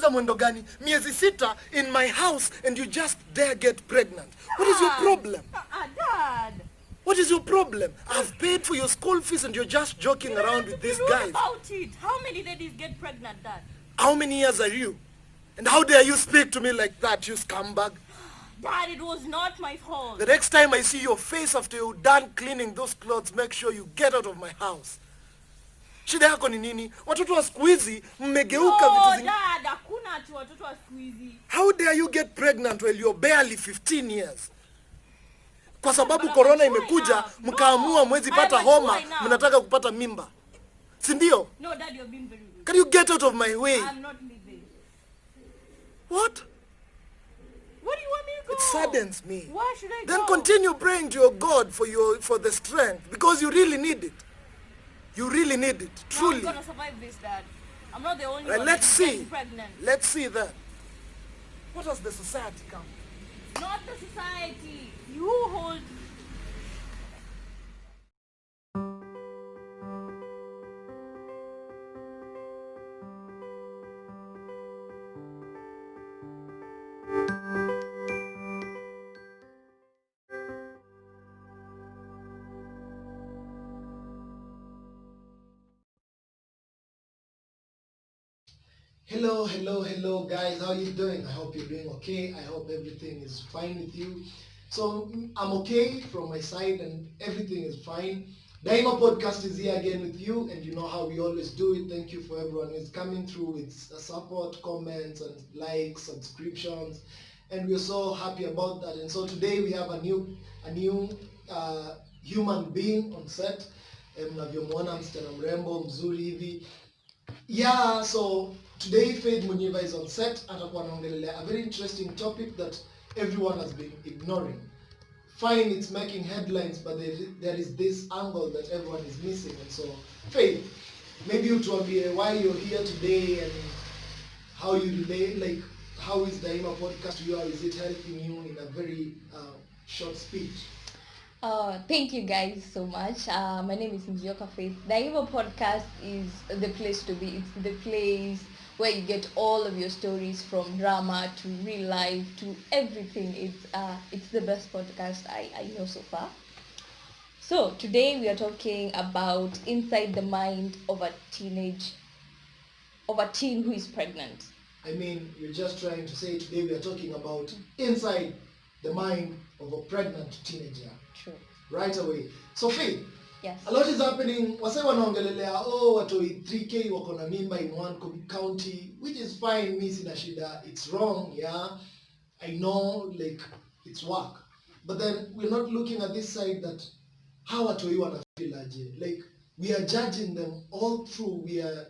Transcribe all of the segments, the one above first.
Unaenda mwendo gani? Miezi 6 in my house and you just dare get pregnant. What is your problem? Dad. What is your problem? I've paid for your school fees and you're just joking around with these guys. About it. How many ladies get pregnant, Dad? How many years are you? And how dare you speak to me like that, you scumbag? Dad, it was not my fault. The next time I see your face after you're done cleaning those clothes, make sure you get out of my house. Shida yako ni nini? Watoto wa siku hizi mmegeuka vitu zingine. Dad, hakuna ati watoto wa siku hizi. How dare you get pregnant while you're barely 15 years? Kwa sababu corona imekuja, mkaamua mwezi pata homa, mnataka kupata mimba. Si ndio? No, Dad, you're being very rude. Can you get out of my way? I'm not leaving. What? Where do you want me to go? It saddens me. Where should I Then go? continue praying to your God for the strength, because you really need it. You really need it, truly. I'm gonna survive this, Dad. I'm not the only Right, one let's that's getting see. pregnant. Let's see that. What has the society come? Not the society. You hold. Hello guys, how are you doing? I hope you're doing okay. I hope everything is fine with you. So I'm okay from my side and everything is fine. Daima Podcast is here again with you, and you know how we always do it. Thank you for everyone who's coming through with support, comments and likes, subscriptions, and we're so happy about that. And so today we have a new human being on set. Mnavyomwona msichana mrembo mzuri hivi. Yeah, so today Faith Munyiva is on set. Atakuwa anaongelelea a very interesting topic that everyone has been ignoring. Fine, it's making headlines, but there is this angle that everyone is missing. And so, Faith, maybe you tuambie why you're here today and how you relate, like how is the Daima Podcast to you? How is it helping you in a very short speech? Thank you guys so much. My name is Nzioka Faith. The Daima Podcast is the place to be. It's the place where you get all of your stories, from drama to real life to everything. It's the best podcast I know so far. So today we are talking about inside the mind of a teen who is pregnant. I mean, you're just trying to say today we are talking about inside the mind of a pregnant teenager. True. Right away. So Faith, yes. A lot is happening. Wase wanaongelelea watoi 3K wako na mimba in one county, which is fine. Mi sina shida. It's wrong, yeah. I know, like, it's work. But then we're not looking at this side that how watoi wanafeel aje. Like, we are judging them all through. We are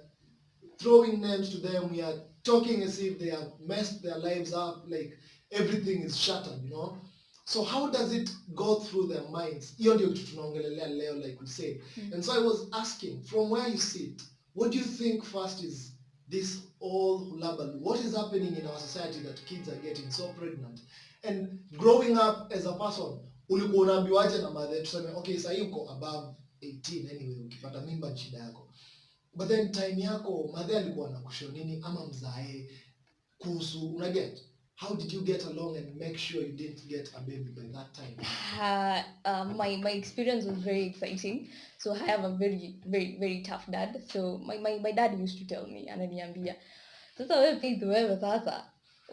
throwing names to them. We are talking as if they have messed their lives up. Like, everything is shattered, you know. So how does it go through their minds? Hiyo ndio kitu tunaongelelea leo, like we said. And so I was asking, from where you sit, what do you think first is this all hullabaloo? What is happening in our society that kids are getting so pregnant? And growing up as a person, ulikuwa unaambiwaje na mother tuseme, okay, sasa uko above 18 anyway, ukipata mimba shida yako. But then time yako, mother alikuwa anakushauri nini ama mzae kuhusu, unaget? How did you get along and make sure you didn't get a baby by that time? My experience was very exciting. So I have a very tough dad. So my dad used to tell me, ananiambia, sasa wewe sasa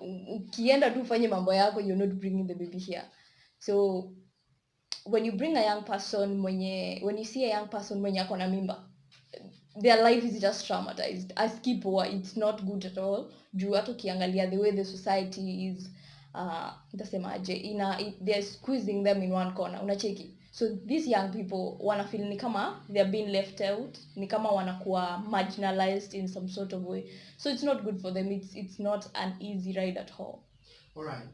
ukienda tu ufanye mambo yako, you're not bringing the baby here. So when you bring a young person when you see a young person mwenye ako na mimba, their life is just traumatized. Askipoa, it's not good at all. Juu hata ukiangalia the way the society is, they're squeezing them in one corner. Unacheki. So these young people wanafeel ni kama they're being left out, ni kama wanakuwa marginalized in some sort of way. So it's not good for them. It's not an easy ride at all. All right.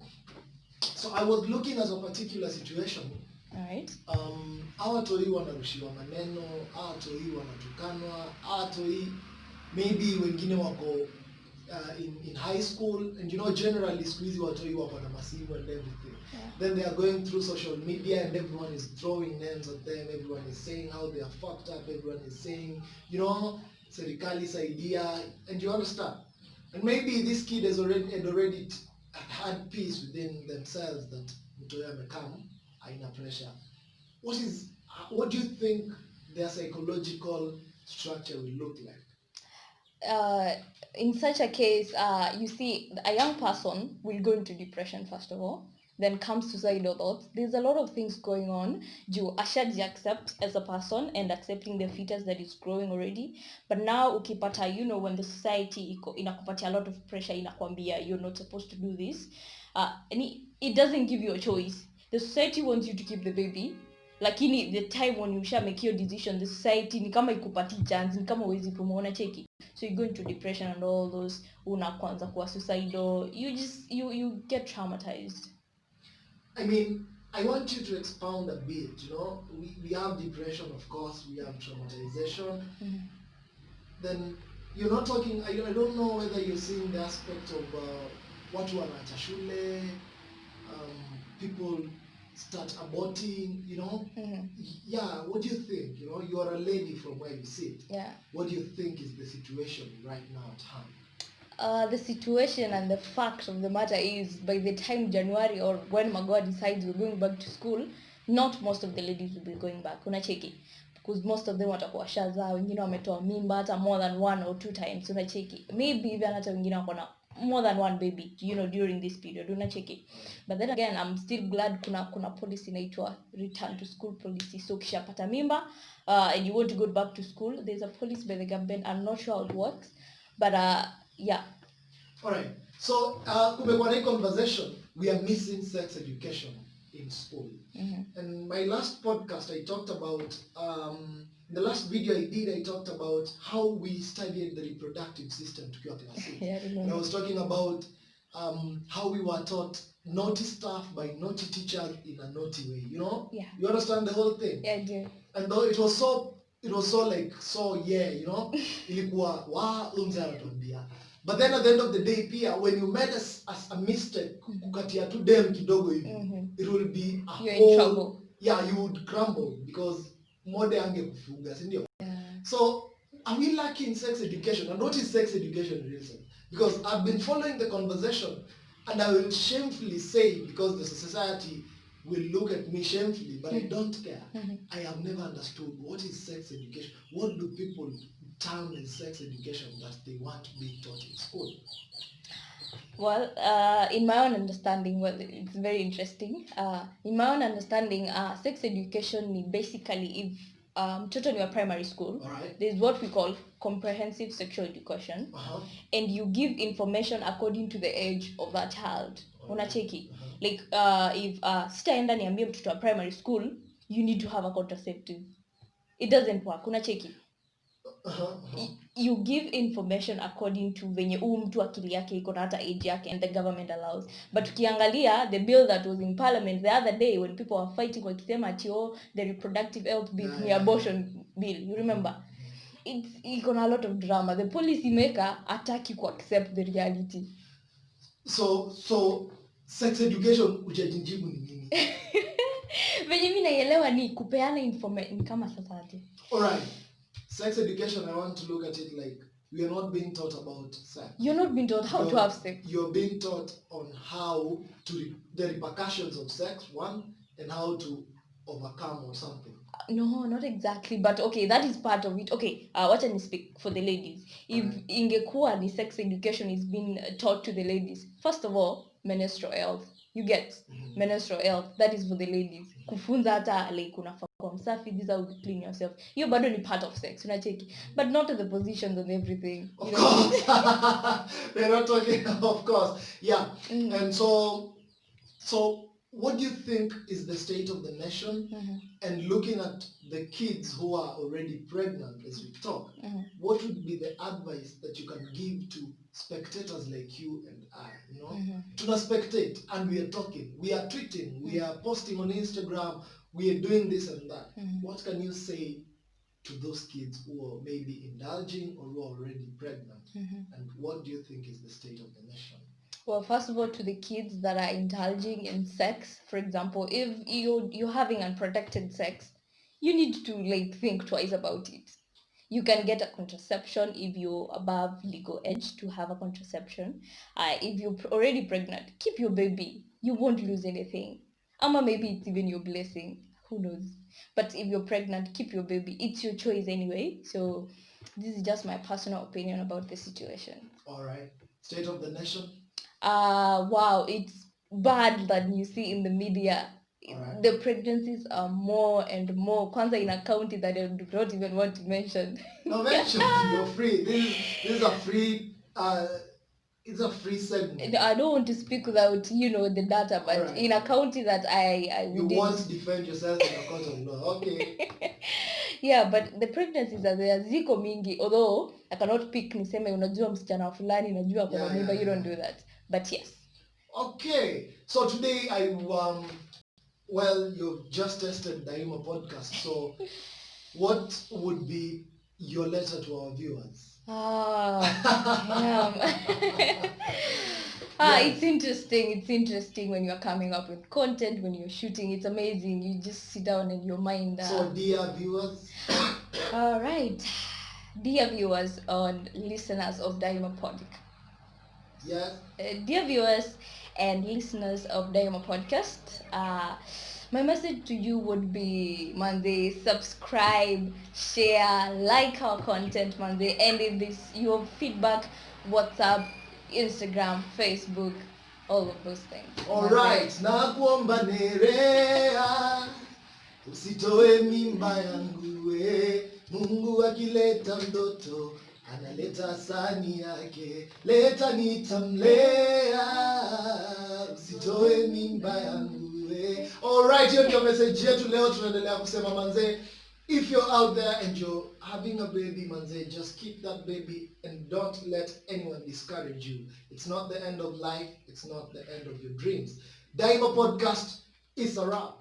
So I was looking at a particular situation. Alright. Hawatoi wanarushiwa maneno, hawatoi wanatukanwa, hawatoi maybe wengine wako in high school, and you know generally squeezy watoi wako na masimu and everything. Yeah. Then they are going through social media and everyone is throwing names at them, everyone is saying how they are fucked up, everyone is saying, you know, serikali saidia, and you understand. And maybe this kid has already had peace within themselves that mtoto amekam, haina pressure. What do you think their psychological structure will look like? In such a case, you see, a young person will go into depression first of all, then comes suicidal thoughts. There's a lot of things going on. You ashaji accept as a person and accepting the fetus that is growing already. But now ukipata, when the society inakupatia a lot of pressure, inakwambia you're not supposed to do this. And it doesn't give you a choice. The society wants you to keep the baby. Lakini the time when you shall make your decision, the society ni kama ikupati chance, ni kama uwezi pumona cheki. So you go into depression and all those, unaanza kuwa suicidal, you get traumatized. I mean, I want you to expound a bit, we have depression, of course, we have traumatization. Then you're not talking, I don't know whether you're seeing the aspect of watu wanaacha shule, people start aborting, Yeah, what do you think? You are a lady from where you sit. Yeah. What do you think is the situation right now at hand? The situation and the fact of the matter is, by the time January or when Magoa decides we're going back to school, not most of the ladies will be going back. Unacheki. Because most of them watakuwa shaza, wengine wametoa mimba hata more than 1 or 2 times. Unacheki. Maybe even hata wengine wako na more than 1 baby, during this period. Unacheki. But then again, I'm still glad kuna policy inaitwa return to school policy. So ukishapata mimba and you want to go back to school, there's a policy by the government. I'm not sure how it works, but yeah. All right. So, kumekuwa na conversation, we are missing sex education in school. And my last podcast, I talked about, the last video I did, I talked about how we studied the reproductive system tukiwa class 6. Yeah, and I was talking about how we were taught naughty stuff by naughty teachers in a naughty way, Yeah. You understand the whole thing? Yeah, I do. And though it was so ilikuwa anatuambia. But then at the end of the day pia, when you made a mistake kukatia tu dem kidogo hivi, it will be you're in trouble. Yeah, you would crumble because mode angekufuga, si ndio? Yeah. So are we lacking sex education? And what is sex education really? Because I've been following the conversation and I will shamefully say, because the society will look at me shamefully, but I don't care. I have never understood what is sex education. What do people term as sex education that they want to be taught in school? Well, in my own understanding, it's very interesting. In my own understanding, sex education is basically, if mtoto ni wa primary school, Alright. there's what we call comprehensive sexual education, and you give information according to the age of that child. Unacheki. Like if sitaenda niambie mtoto wa primary school, you need to have a contraceptive. It doesn't work. Unacheki. You give information according to venye mtu akili yake iko na hata age yake, and the government allows. But ukiangalia the bill that was in parliament the other day when people were fighting wakisema ati the reproductive health bill ni abortion bill, you remember? It's iko na a lot of drama. The policy maker hataki ku accept the reality. So sex education ujajinjibu ni nini? Venye mimi naelewa ni kupeana information kama sasa ati. Alright. Sex education, I want to look at it like we are not being taught about sex. You're not being taught how to have sex. You're being taught on how to the repercussions of sex, one, and how to overcome or something. No, not exactly, but okay, that is part of it. Okay, wacha ni speak for the ladies. If ingekuwa ni sex education is being taught to the ladies, first of all, menstrual health. You get menstrual health, that is for the ladies. Kufunza hata like unafaa kuwa msafi, this is how you clean yourself. Hiyo bado ni part of sex, unacheki. But not the positions and everything. Of course. We're not talking, of course. Yeah. And so what do you think is the state of the nation? And looking at the kids who are already pregnant as we talk, what would be the advice that you can give to spectators like you and I? Tuna spectate and we are talking, we are tweeting, we are posting on Instagram, we are doing this and that. What can you say to those kids who are maybe indulging or who are already pregnant? And what do you think is the state of the nation? Well, first of all, to the kids that are indulging in sex, for example, if you're having unprotected sex, you need to think twice about it. You can get a contraception if you're above legal age to have a contraception. If you're already pregnant, keep your baby. You won't lose anything. Ama maybe it's even your blessing. Who knows? But if you're pregnant, keep your baby. It's your choice anyway. So this is just my personal opinion about the situation. All right. State of the nation. Wow, it's bad that you see in the media. Alright. The pregnancies are more and more. Kwanza in a county that I do not even want to mention. No, mention. You're free. This is a free. It's a free segment. I don't want to speak without the data, but Alright. in a county that I You did- want to defend yourself in a court of law. Okay. yeah, but the pregnancies are there ziko mingi, although I cannot pick niseme unajua msichana wa fulani najua kuna Yeah, mimba. yeah, You don't yeah. do that, but yes. Okay. So today well, you've just tested Daima podcast. So what would be your letter to our viewers? Damn. It's interesting. It's interesting when you're coming up with content, when you're shooting. It's amazing. You just sit down and your mind. So dear viewers, All right. Dear viewers and listeners of Daima Podcast. yes. Dear viewers and listeners of Daima Podcast, my message to you would be, Manze, subscribe, share, like our content, Manze, and if this your feedback, WhatsApp, Instagram, Facebook, all of those things. All Manze. right. Na kuomba Nerea, usitoe mimba yangu we. Mungu akileta mtoto analeta sani yake, leta nitamlea, usitoe mimba yangu we. All right, hiyo ndio message yetu leo. Tunaendelea kusema manze, if you're out there and you're having a baby, manze, just keep that baby and don't let anyone discourage you. It's not the end of life. It's not the end of your dreams. Daima podcast is a wrap.